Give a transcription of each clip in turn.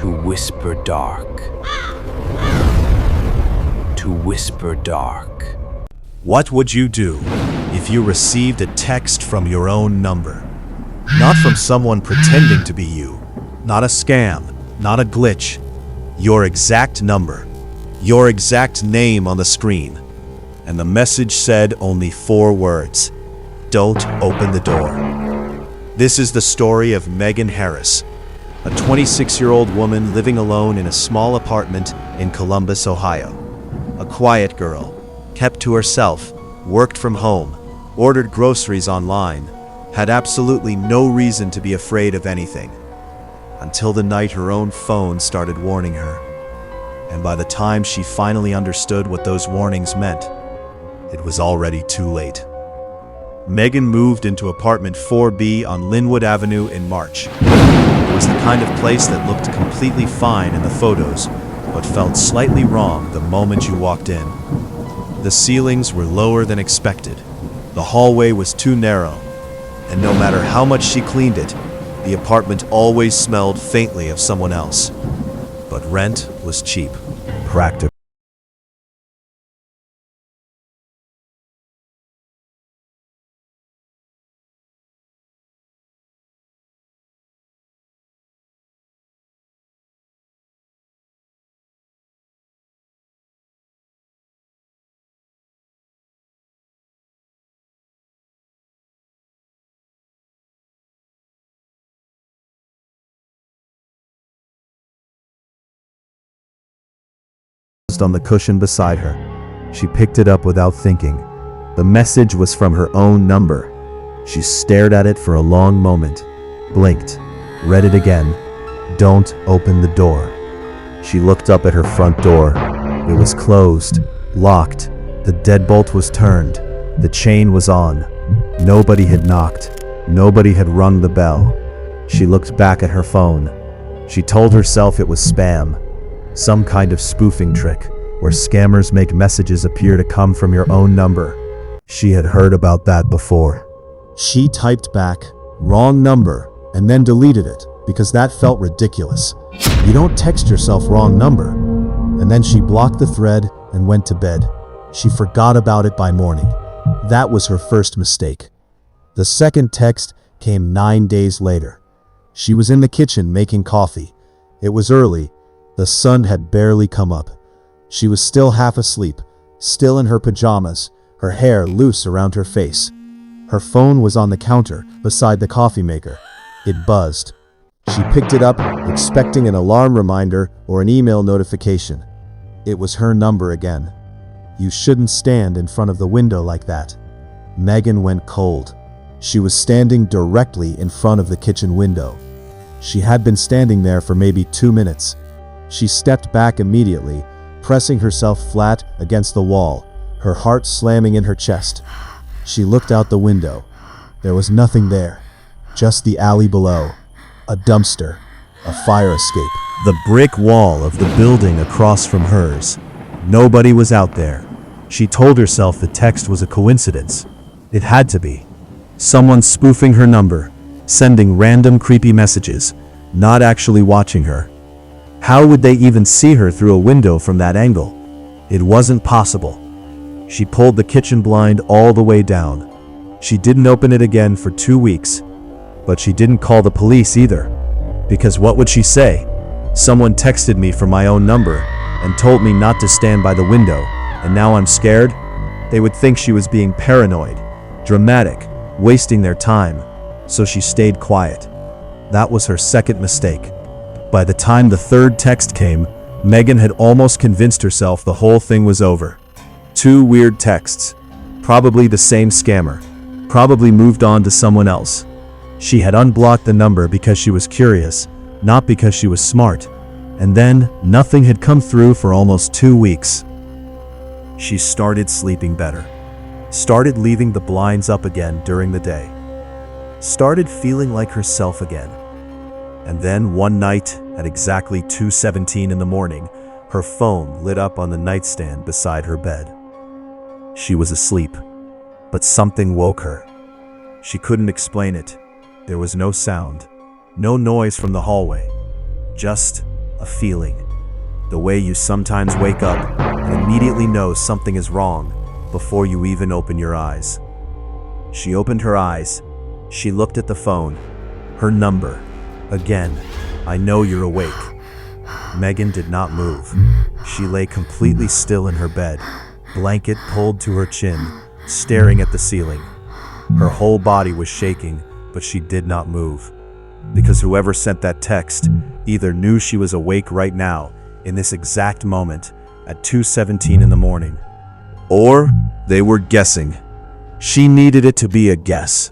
To whisper dark. To whisper dark. What would you do if you received a text from your own number? Not from someone pretending to be you. Not a scam. Not a glitch. Your exact number. Your exact name on the screen. And the message said only 4 words. Don't open the door. This is the story of Megan Harris, a 26-year-old woman living alone in a small apartment in Columbus, Ohio. A quiet girl, kept to herself, worked from home, ordered groceries online, had absolutely no reason to be afraid of anything. Until the night her own phone started warning her. And by the time she finally understood what those warnings meant, it was already too late. Megan moved into apartment 4B on Linwood Avenue in March. It was the kind of place that looked completely fine in the photos, but felt slightly wrong the moment you walked in. The ceilings were lower than expected. The hallway was too narrow, and no matter how much she cleaned it, the apartment always smelled faintly of someone else. But rent was cheap, practical. On the cushion beside her. She picked it up without thinking. The message was from her own number. She stared at it for a long moment, blinked, read it again. Don't open the door. She looked up at her front door. It was closed, locked. The deadbolt was turned. The chain was on. Nobody had knocked. Nobody had rung the bell. She looked back at her phone. She told herself it was spam. Some kind of spoofing trick, where scammers make messages appear to come from your own number. She had heard about that before. She typed back, "Wrong number," and then deleted it, because that felt ridiculous. You don't text yourself wrong number. And then she blocked the thread and went to bed. She forgot about it by morning. That was her first mistake. The second text came 9 days later. She was in the kitchen making coffee. It was early. The sun had barely come up. She was still half asleep, still in her pajamas, her hair loose around her face. Her phone was on the counter beside the coffee maker. It buzzed. She picked it up, expecting an alarm reminder or an email notification. It was her number again. You shouldn't stand in front of the window like that. Megan went cold. She was standing directly in front of the kitchen window. She had been standing there for maybe 2 minutes. She stepped back immediately, pressing herself flat against the wall, her heart slamming in her chest. She looked out the window. There was nothing there, just the alley below, a dumpster, a fire escape, the brick wall of the building across from hers. Nobody was out there. She told herself the text was a coincidence. It had to be. Someone spoofing her number, sending random creepy messages, not actually watching her. How would they even see her through a window from that angle? It wasn't possible. She pulled the kitchen blind all the way down. She didn't open it again for 2 weeks, but she didn't call the police either. Because what would she say? Someone texted me from my own number and told me not to stand by the window, and now I'm scared? They would think she was being paranoid, dramatic, wasting their time, so she stayed quiet. That was her second mistake. By the time the third text came, Megan had almost convinced herself the whole thing was over. 2 weird texts. Probably the same scammer. Probably moved on to someone else. She had unblocked the number because she was curious, not because she was smart. And then, nothing had come through for almost 2 weeks. She started sleeping better. Started leaving the blinds up again during the day. Started feeling like herself again. And then one night, at exactly 2:17 in the morning, her phone lit up on the nightstand beside her bed. She was asleep, but something woke her. She couldn't explain it. There was no sound, no noise from the hallway, just a feeling. The way you sometimes wake up and immediately know something is wrong before you even open your eyes. She opened her eyes. She looked at the phone. Her number. Again, I know you're awake. Megan did not move. She lay completely still in her bed, blanket pulled to her chin, staring at the ceiling. Her whole body was shaking, but she did not move. Because whoever sent that text either knew she was awake right now, in this exact moment, at 2:17 in the morning, or they were guessing. She needed it to be a guess.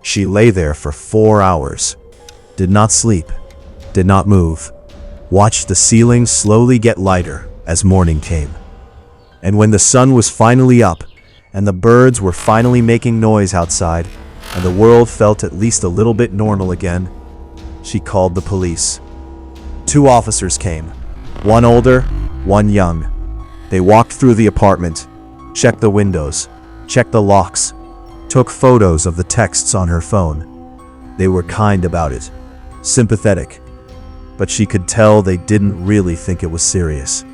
She lay there for 4 hours, did not sleep, did not move, watched the ceiling slowly get lighter as morning came. And when the sun was finally up, and the birds were finally making noise outside, and the world felt at least a little bit normal again, she called the police. 2 officers came, one older, one young. They walked through the apartment, checked the windows, checked the locks, took photos of the texts on her phone. They were kind about it, sympathetic, but she could tell they didn't really think it was serious.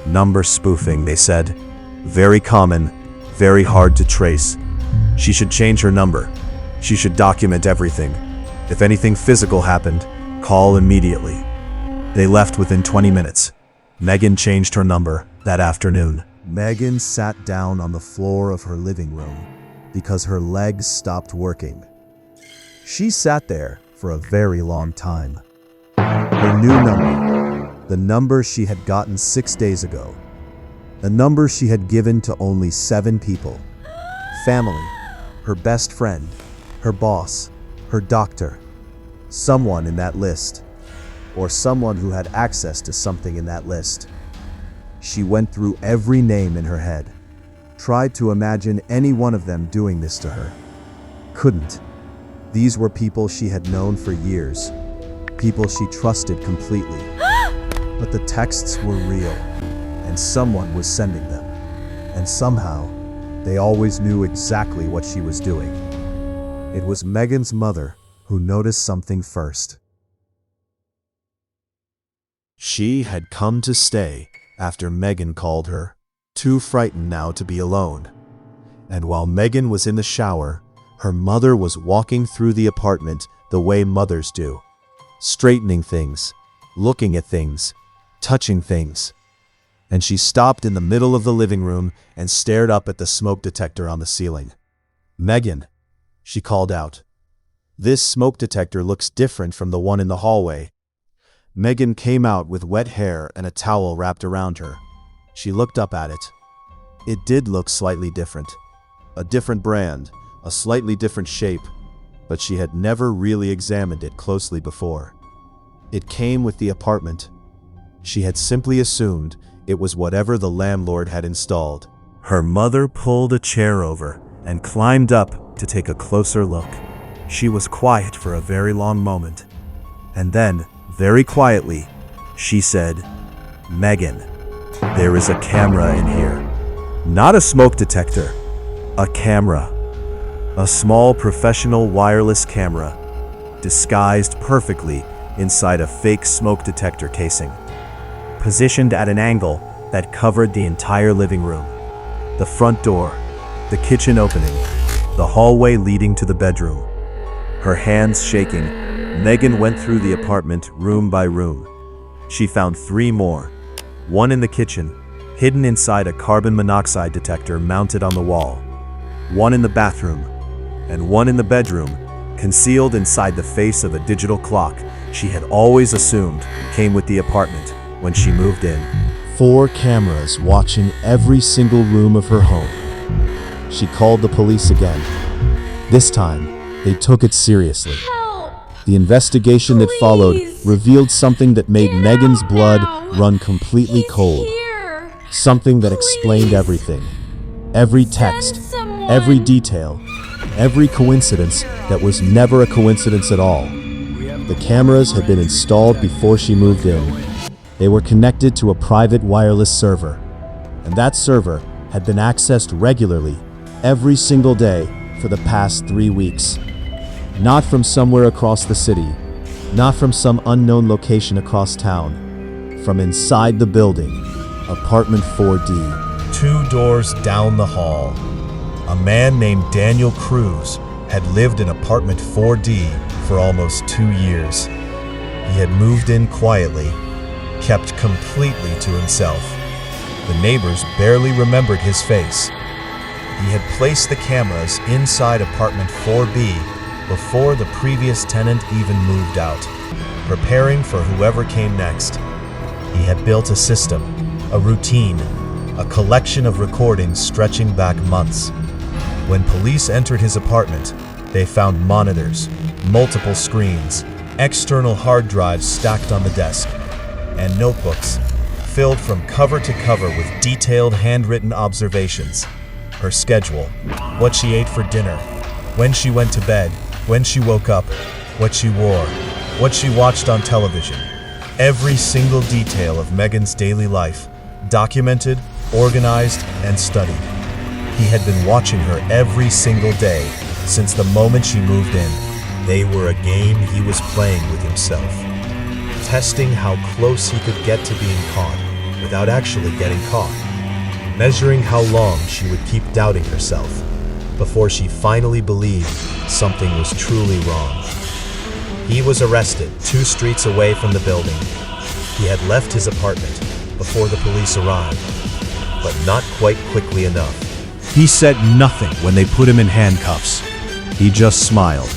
Number spoofing, they said. Very common, very hard to trace. She should change her number. She should document everything. If anything physical happened, call immediately. They left within 20 minutes. Megan changed her number that afternoon. Megan sat down on the floor of her living room because her legs stopped working. She sat there for a very long time. Her new number, the number she had gotten 6 days ago, a number she had given to only 7 people. Family, her best friend, her boss, her doctor, someone in that list, or someone who had access to something in that list. She went through every name in her head, tried to imagine any one of them doing this to her. Couldn't. These were people she had known for years, people she trusted completely. But the texts were real, and someone was sending them. And somehow, they always knew exactly what she was doing. It was Megan's mother who noticed something first. She had come to stay after Megan called her, too frightened now to be alone. And while Megan was in the shower, her mother was walking through the apartment the way mothers do, straightening things, looking at things, touching things. And she stopped in the middle of the living room and stared up at the smoke detector on the ceiling. "Megan," she called out. "This smoke detector looks different from the one in the hallway." Megan came out with wet hair and a towel wrapped around her. She looked up at it. It did look slightly different. A different brand, a slightly different shape, but she had never really examined it closely before. It came with the apartment. She had simply assumed it was whatever the landlord had installed. Her mother pulled a chair over and climbed up to take a closer look. She was quiet for a very long moment. And then, very quietly, she said, "Megan, there is a camera in here. Not a smoke detector, a camera. A small professional wireless camera, disguised perfectly inside a fake smoke detector casing, positioned at an angle that covered the entire living room. The front door, the kitchen opening, the hallway leading to the bedroom." Her hands shaking, Megan went through the apartment room by room. She found 3 more, one in the kitchen, hidden inside a carbon monoxide detector mounted on the wall, one in the bathroom, and one in the bedroom, concealed inside the face of a digital clock she had always assumed came with the apartment when she moved in. 4 cameras watching every single room of her home. She called the police again. This time, they took it seriously. The investigation that followed revealed something that made Megan's blood run completely cold. Something that explained everything. Every text, every detail, every coincidence that was never a coincidence at all. The cameras had been installed before she moved in. They were connected to a private wireless server, and that server had been accessed regularly, every single day for the past 3 weeks. Not from somewhere across the city, not from some unknown location across town, from inside the building, apartment 4D. 2 doors down the hall, a man named Daniel Cruz had lived in apartment 4D for almost 2 years. He had moved in quietly, kept completely to himself. The neighbors barely remembered his face. He had placed the cameras inside apartment 4B before the previous tenant even moved out, preparing for whoever came next. He had built a system, a routine, a collection of recordings stretching back months. When police entered his apartment, they found monitors, multiple screens, external hard drives stacked on the desk, and notebooks filled from cover to cover with detailed handwritten observations. Her schedule, what she ate for dinner, when she went to bed, when she woke up, what she wore, what she watched on television. Every single detail of Megan's daily life, documented, organized, and studied. He had been watching her every single day since the moment she moved in. They were a game he was playing with himself, testing how close he could get to being caught without actually getting caught, measuring how long she would keep doubting herself before she finally believed something was truly wrong. He was arrested 2 streets away from the building. He had left his apartment before the police arrived, but not quite quickly enough. He said nothing when they put him in handcuffs. He just smiled.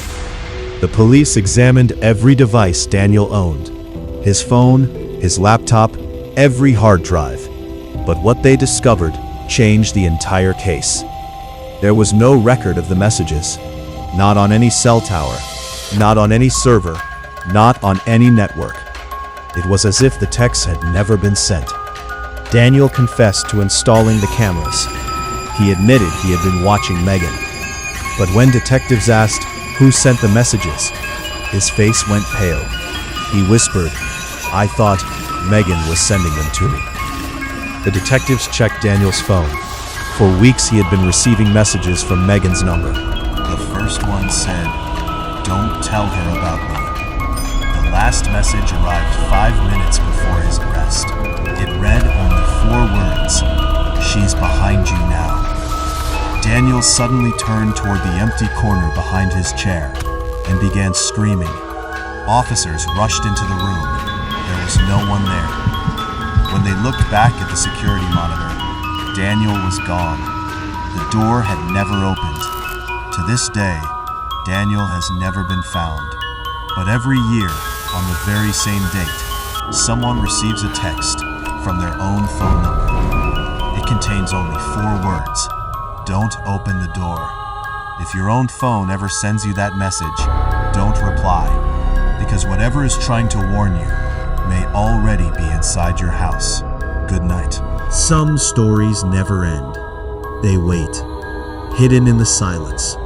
The police examined every device Daniel owned, his phone, his laptop, every hard drive. But what they discovered changed the entire case. There was no record of the messages, not on any cell tower, not on any server, not on any network. It was as if the texts had never been sent. Daniel confessed to installing the cameras. He admitted he had been watching Megan. But when detectives asked who sent the messages, his face went pale. He whispered, "I thought Megan was sending them to me." The detectives checked Daniel's phone. For weeks he had been receiving messages from Megan's number. The first one said, "Don't tell her about me." The last message arrived 5 minutes before his arrest. It read only 4 words, "She's behind you now." Daniel suddenly turned toward the empty corner behind his chair and began screaming. Officers rushed into the room. There was no one there. When they looked back at the security monitor, Daniel was gone. The door had never opened. To this day, Daniel has never been found. But every year, on the very same date, someone receives a text from their own phone number. It contains only 4 words. Don't open the door. If your own phone ever sends you that message, don't reply, because whatever is trying to warn you may already be inside your house. Good night. Some stories never end. They wait, hidden in the silence,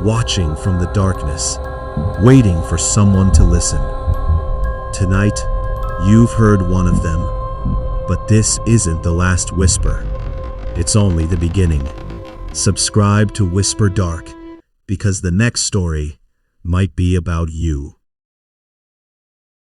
watching from the darkness, waiting for someone to listen. Tonight, you've heard one of them, but this isn't the last whisper. It's only the beginning. Subscribe to Whisper Dark, because the next story might be about you.